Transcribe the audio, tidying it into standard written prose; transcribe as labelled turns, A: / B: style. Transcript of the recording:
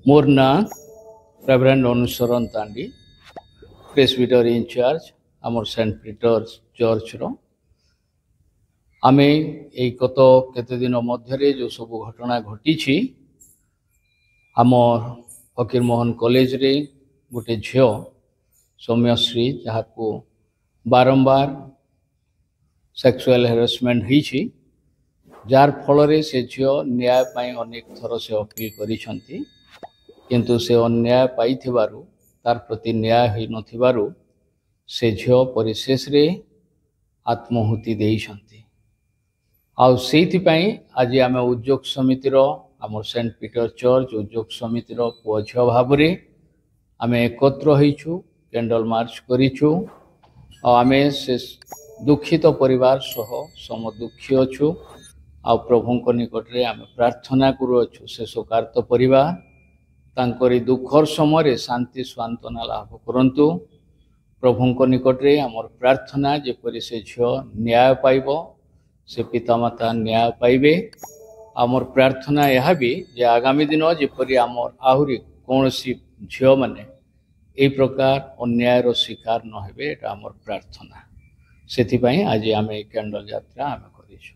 A: मोर ना रेवरेंड अनुसरण तांडी प्रेसबिटर इंचार्ज आमर सेंट पीटर्स चर्च रो आमे गत केते दिन मध्य जो सब घटना घटी आमर फकीर मोहन कॉलेज रे गोटे झियो सौम्यश्री जहाँ को बारंबार सेक्सुअल हेरासमेंट होईछि जार फल रे से झियो न्याय पाई अनेक थर से अपील करिसंती किंतु से अन्याय पाई थिबारु तार प्रति न्याय होई नथिबारु से झियो परिशेष रे आत्महुति देइसंती आउ सेति पाई आज आमे उद्योग समिति रो आमर सेंट पीटर चर्च उद्योग समिति रो पुओ झियो भाव रे आमे एकत्र होइछु कैंडल मार्च करिछु आ आमे से दुखित परिवार सह समदुखी अछु आ प्रभु निकट रे आमे प्रार्थना करूछु से शोकार्त परिवार तांकरी दुखर समय शांति सांत्वना लाभ करंतु प्रभु निकट रे आमर प्रार्थना जेपरि से झियो न्याय पाइब से पितामाता न्याय पाइबे आमर प्रार्थना यह भी जे आगामी दिन जेपरि आमर आहुरी कौनसी झियो माने ए प्रकार अन्यायर शिकार न हेबे एटा आमर प्रार्थना सेति पई आज आमे कैंडल यात्रा आमे करिछु।